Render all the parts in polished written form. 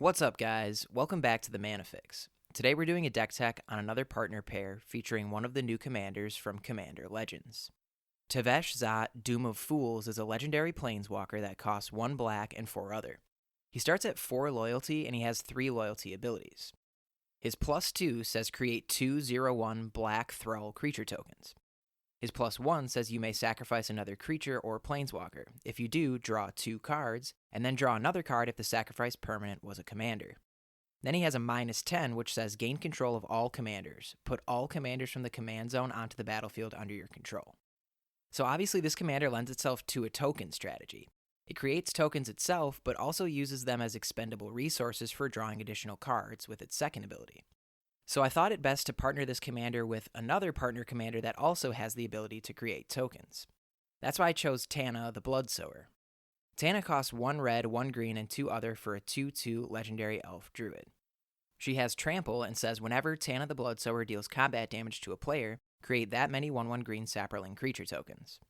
What's up, guys? Welcome back to the Mana Fix. Today we're doing a deck tech on another partner pair featuring one of the new commanders from Commander Legends. Tevesh Szat, Doom of Fools, is a legendary planeswalker that costs 1 black and 4 other. He starts at 4 loyalty and he has 3 loyalty abilities. His +2 says create 2/0/1 black Thrall creature tokens. His +1 says you may sacrifice another creature or planeswalker. If you do, draw 2 cards, and then draw another card if the sacrificed permanent was a commander. Then he has a -10, which says gain control of all commanders. Put all commanders from the command zone onto the battlefield under your control. So obviously this commander lends itself to a token strategy. It creates tokens itself, but also uses them as expendable resources for drawing additional cards with its second ability. So I thought it best to partner this commander with another partner commander that also has the ability to create tokens. That's why I chose Tana, the Bloodsower. Tana costs 1 red, 1 green, and 2 other for a 2/2 legendary elf druid. She has Trample and says whenever Tana the Bloodsower deals combat damage to a player, create that many 1/1 green sapperling creature tokens.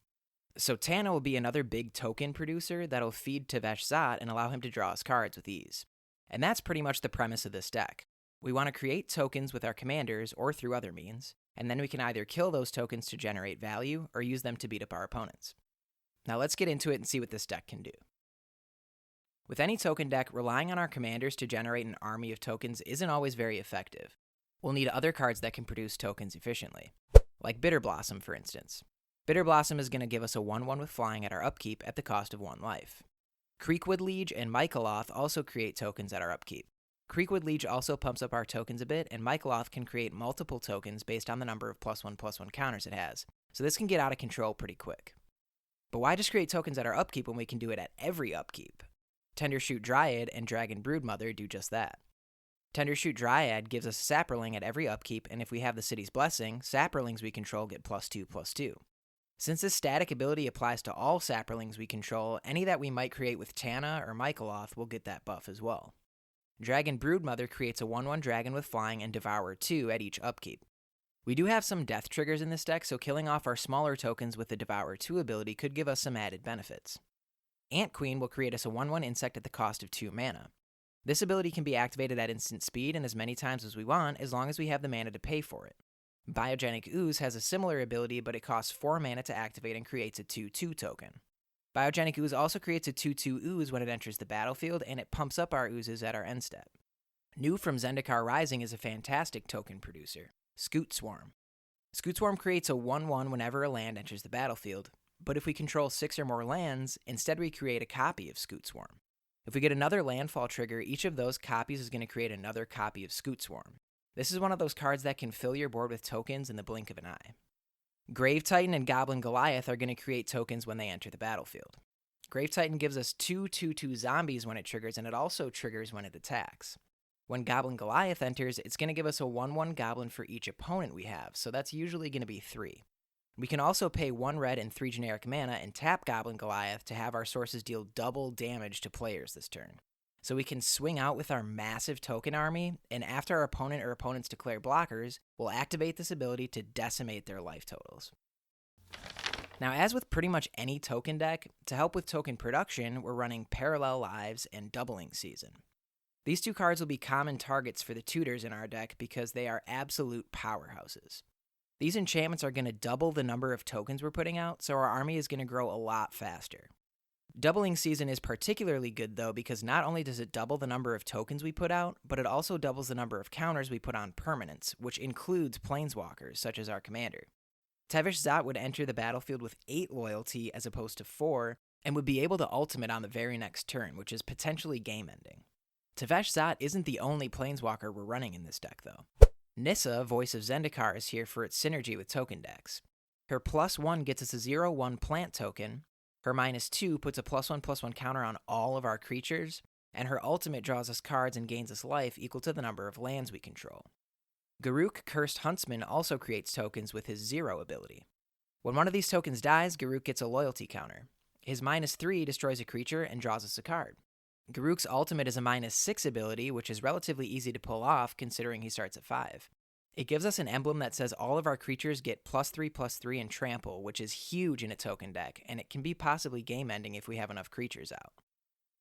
So Tana will be another big token producer that'll feed Tevesh Szat and allow him to draw his cards with ease. And that's pretty much the premise of this deck. We want to create tokens with our commanders or through other means, and then we can either kill those tokens to generate value or use them to beat up our opponents. Now let's get into it and see what this deck can do. With any token deck, relying on our commanders to generate an army of tokens isn't always very effective. We'll need other cards that can produce tokens efficiently, like Bitter Blossom for instance. Bitter Blossom is going to give us a 1/1 with flying at our upkeep at the cost of 1 life. Creekwood Liege and Mycoloth also create tokens at our upkeep. Creekwood Liege also pumps up our tokens a bit, and Mycoloth can create multiple tokens based on the number of +1/+1 counters it has, so this can get out of control pretty quick. But why just create tokens at our upkeep when we can do it at every upkeep? Tendershoot Dryad and Dragon Broodmother do just that. Tendershoot Dryad gives us Sapperling at every upkeep, and if we have the City's Blessing, Sapperlings we control get +2/+2. Since this static ability applies to all Sapperlings we control, any that we might create with Tana or Mycoloth will get that buff as well. Dragon Broodmother creates a 1/1 dragon with flying and Devourer 2 at each upkeep. We do have some death triggers in this deck, so killing off our smaller tokens with the Devourer 2 ability could give us some added benefits. Ant Queen will create us a 1/1 insect at the cost of 2 mana. This ability can be activated at instant speed and as many times as we want, as long as we have the mana to pay for it. Biogenic Ooze has a similar ability, but it costs 4 mana to activate and creates a 2/2 token. Biogenic Ooze also creates a 2/2 ooze when it enters the battlefield, and it pumps up our oozes at our end step. New from Zendikar Rising is a fantastic token producer, Scoot Swarm. Scoot Swarm creates a 1/1 whenever a land enters the battlefield, but if we control 6 or more lands, instead we create a copy of Scoot Swarm. If we get another landfall trigger, each of those copies is going to create another copy of Scoot Swarm. This is one of those cards that can fill your board with tokens in the blink of an eye. Grave Titan and Goblin Goliath are going to create tokens when they enter the battlefield. Grave Titan gives us 2/2/2 zombies when it triggers, and it also triggers when it attacks. When Goblin Goliath enters, it's going to give us a 1/1 goblin for each opponent we have, so that's usually going to be 3. We can also pay 1 red and 3 generic mana and tap Goblin Goliath to have our sources deal double damage to players this turn. So we can swing out with our massive token army, and after our opponent or opponents declare blockers, we'll activate this ability to decimate their life totals. Now, as with pretty much any token deck, to help with token production, we're running Parallel Lives and Doubling Season. These 2 cards will be common targets for the tutors in our deck because they are absolute powerhouses. These enchantments are going to double the number of tokens we're putting out, so our army is going to grow a lot faster. Doubling Season is particularly good though because not only does it double the number of tokens we put out, but it also doubles the number of counters we put on permanents, which includes planeswalkers such as our commander. Tevesh Szat would enter the battlefield with 8 loyalty as opposed to 4, and would be able to ultimate on the very next turn, which is potentially game-ending. Tevesh Szat isn't the only planeswalker we're running in this deck though. Nissa, Voice of Zendikar, is here for its synergy with token decks. Her +1 gets us a 0/1 plant token, her -2 puts a +1/+1 counter on all of our creatures, and her ultimate draws us cards and gains us life equal to the number of lands we control. Garruk, Cursed Huntsman, also creates tokens with his 0 ability. When one of these tokens dies, Garruk gets a loyalty counter. His -3 destroys a creature and draws us a card. Garruk's ultimate is a -6 ability, which is relatively easy to pull off considering he starts at 5. It gives us an emblem that says all of our creatures get +3/+3 and trample, which is huge in a token deck, and it can be possibly game-ending if we have enough creatures out.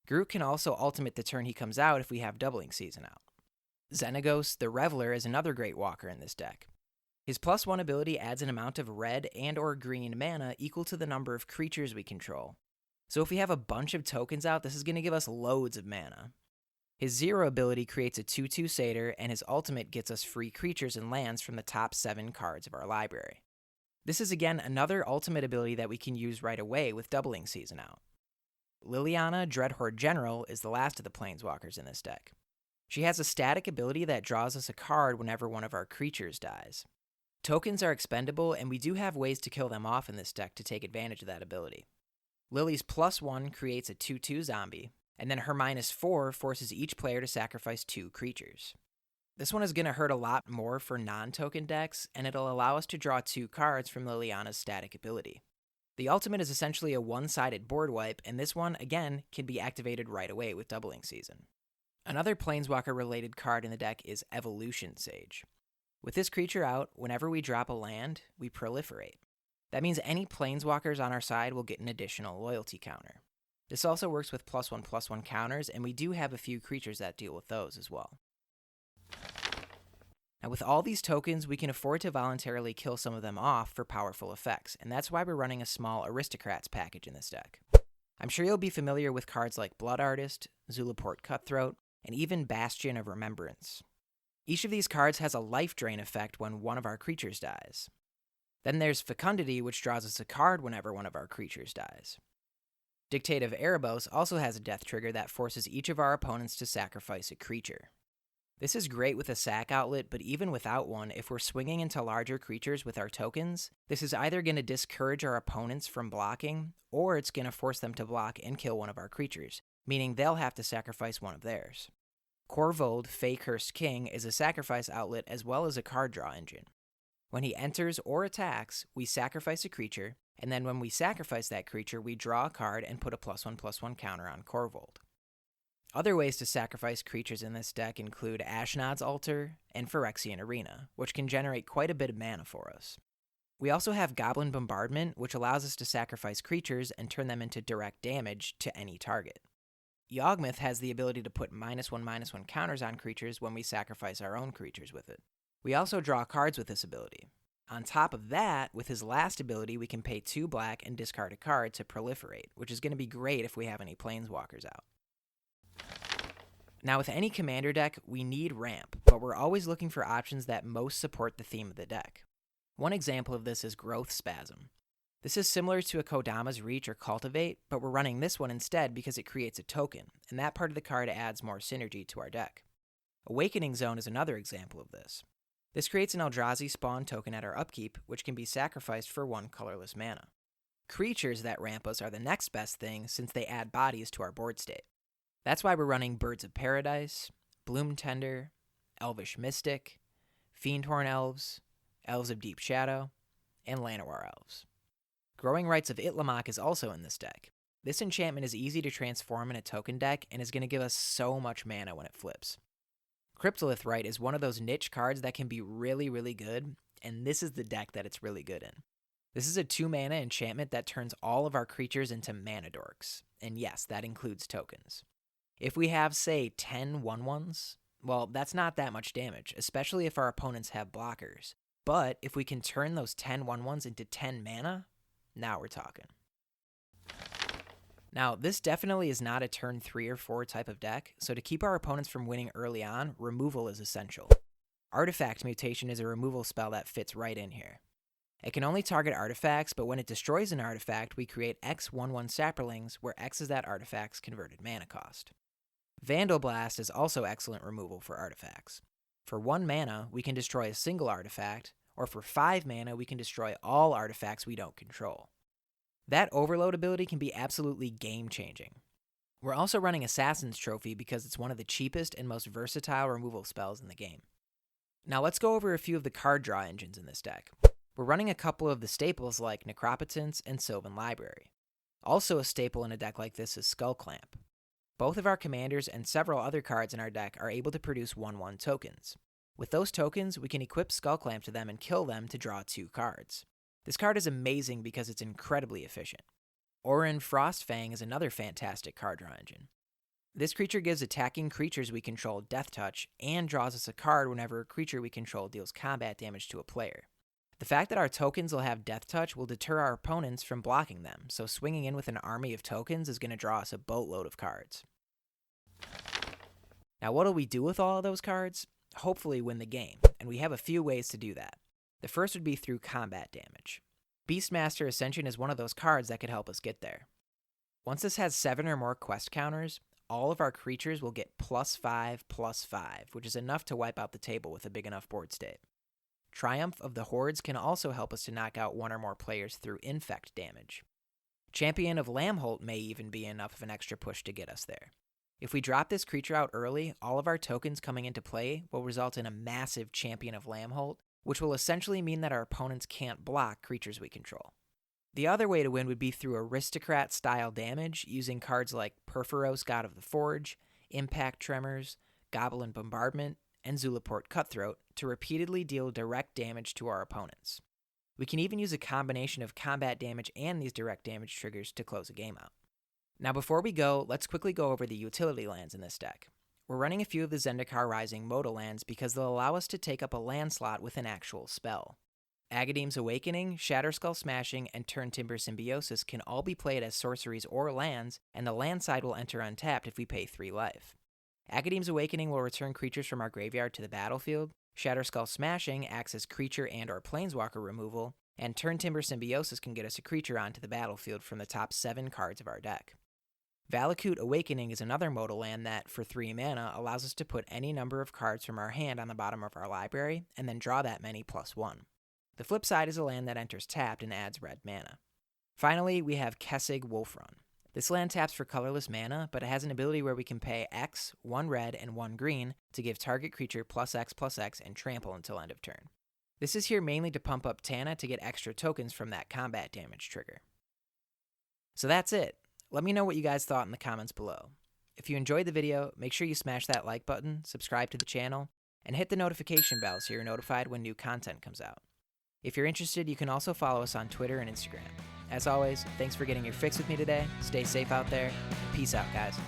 Groot can also ultimate the turn he comes out if we have Doubling Season out. Xenagos, the Reveler, is another great walker in this deck. His +1 ability adds an amount of red and or green mana equal to the number of creatures we control. So if we have a bunch of tokens out, this is going to give us loads of mana. His 0 ability creates a 2/2 satyr, and his ultimate gets us free creatures and lands from the top 7 cards of our library. This is again another ultimate ability that we can use right away with Doubling Season out. Liliana, Dreadhorde General, is the last of the Planeswalkers in this deck. She has a static ability that draws us a card whenever one of our creatures dies. Tokens are expendable, and we do have ways to kill them off in this deck to take advantage of that ability. Lily's +1 creates a 2/2 zombie, and then her -4 forces each player to sacrifice 2 creatures. This one is going to hurt a lot more for non-token decks, and it'll allow us to draw 2 cards from Liliana's static ability. The ultimate is essentially a one-sided board wipe, and this one, again, can be activated right away with Doubling Season. Another Planeswalker-related card in the deck is Evolution Sage. With this creature out, whenever we drop a land, we proliferate. That means any Planeswalkers on our side will get an additional loyalty counter. This also works with +1/+1 counters, and we do have a few creatures that deal with those as well. Now with all these tokens, we can afford to voluntarily kill some of them off for powerful effects, and that's why we're running a small Aristocrats package in this deck. I'm sure you'll be familiar with cards like Blood Artist, Zulaport Cutthroat, and even Bastion of Remembrance. Each of these cards has a life drain effect when one of our creatures dies. Then there's Fecundity, which draws us a card whenever one of our creatures dies. Dictate of Erebos also has a death trigger that forces each of our opponents to sacrifice a creature. This is great with a sack outlet, but even without one, if we're swinging into larger creatures with our tokens, this is either going to discourage our opponents from blocking, or it's going to force them to block and kill one of our creatures, meaning they'll have to sacrifice one of theirs. Korvold, Fey Cursed King, is a sacrifice outlet as well as a card draw engine. When he enters or attacks, we sacrifice a creature, and then when we sacrifice that creature, we draw a card and put a +1/+1 counter on Korvold. Other ways to sacrifice creatures in this deck include Ashnod's Altar and Phyrexian Arena, which can generate quite a bit of mana for us. We also have Goblin Bombardment, which allows us to sacrifice creatures and turn them into direct damage to any target. Yawgmoth has the ability to put -1/-1 counters on creatures when we sacrifice our own creatures with it. We also draw cards with this ability. On top of that, with his last ability, we can pay 2 black and discard a card to proliferate, which is going to be great if we have any Planeswalkers out. Now with any commander deck, we need ramp, but we're always looking for options that most support the theme of the deck. One example of this is Growth Spasm. This is similar to a Kodama's Reach or Cultivate, but we're running this one instead because it creates a token, and that part of the card adds more synergy to our deck. Awakening Zone is another example of this. This creates an Eldrazi spawn token at our upkeep, which can be sacrificed for 1 colorless mana. Creatures that ramp us are the next best thing since they add bodies to our board state. That's why we're running Birds of Paradise, Bloom Tender, Elvish Mystic, Fiendhorn Elves, Elves of Deep Shadow, and Llanowar Elves. Growing Rites of Itlimoc is also in this deck. This enchantment is easy to transform in a token deck and is going to give us so much mana when it flips. Cryptolith Rite is one of those niche cards that can be really, really good, and this is the deck that it's really good in. This is a 2-mana enchantment that turns all of our creatures into mana dorks, and yes, that includes tokens. If we have, say, 10 1/1s, well, that's not that much damage, especially if our opponents have blockers. But if we can turn those 10 1/1s into 10 mana, now we're talking. Now, this definitely is not a turn 3 or 4 type of deck, so to keep our opponents from winning early on, removal is essential. Artifact Mutation is a removal spell that fits right in here. It can only target artifacts, but when it destroys an artifact, we create X 1/1 Saprolings, where X is that artifact's converted mana cost. Vandal Blast is also excellent removal for artifacts. For 1 mana, we can destroy a single artifact, or for 5 mana, we can destroy all artifacts we don't control. That Overload ability can be absolutely game-changing. We're also running Assassin's Trophy because it's one of the cheapest and most versatile removal spells in the game. Now let's go over a few of the card draw engines in this deck. We're running a couple of the staples like Necropotence and Sylvan Library. Also a staple in a deck like this is Skullclamp. Both of our commanders and several other cards in our deck are able to produce 1/1 tokens. With those tokens, we can equip Skullclamp to them and kill them to draw 2 cards. This card is amazing because it's incredibly efficient. Orin Frostfang is another fantastic card draw engine. This creature gives attacking creatures we control Death Touch and draws us a card whenever a creature we control deals combat damage to a player. The fact that our tokens will have Death Touch will deter our opponents from blocking them, so swinging in with an army of tokens is going to draw us a boatload of cards. Now, what do we do with all of those cards? Hopefully win the game, and we have a few ways to do that. The first would be through combat damage. Beastmaster Ascension is one of those cards that could help us get there. Once this has 7 or more quest counters, all of our creatures will get +5/+5, which is enough to wipe out the table with a big enough board state. Triumph of the Hordes can also help us to knock out 1 or more players through infect damage. Champion of Lamholt may even be enough of an extra push to get us there. If we drop this creature out early, all of our tokens coming into play will result in a massive Champion of Lamholt, which will essentially mean that our opponents can't block creatures we control. The other way to win would be through Aristocrat-style damage, using cards like Perforos, God of the Forge, Impact Tremors, Goblin Bombardment, and Zulaport Cutthroat to repeatedly deal direct damage to our opponents. We can even use a combination of combat damage and these direct damage triggers to close a game out. Now before we go, let's quickly go over the utility lands in this deck. We're running a few of the Zendikar Rising Moda lands because they'll allow us to take up a land slot with an actual spell. Agadeem's Awakening, Shatterskull Smashing, and Turntimber Symbiosis can all be played as sorceries or lands, and the land side will enter untapped if we pay 3 life. Agadeem's Awakening will return creatures from our graveyard to the battlefield, Shatterskull Smashing acts as creature and or planeswalker removal, and Turntimber Symbiosis can get us a creature onto the battlefield from the top 7 cards of our deck. Valakut Awakening is another modal land that, for 3 mana, allows us to put any number of cards from our hand on the bottom of our library, and then draw that many +1. The flip side is a land that enters tapped and adds red mana. Finally, we have Kessig Wolfrun. This land taps for colorless mana, but it has an ability where we can pay X, 1 red, and 1 green to give target creature +X/+X and trample until end of turn. This is here mainly to pump up Tana to get extra tokens from that combat damage trigger. So that's it. Let me know what you guys thought in the comments below. If you enjoyed the video, make sure you smash that like button, subscribe to the channel, and hit the notification bell so you're notified when new content comes out. If you're interested, you can also follow us on Twitter and Instagram. As always, thanks for getting your fix with me today. Stay safe out there. Peace out, guys.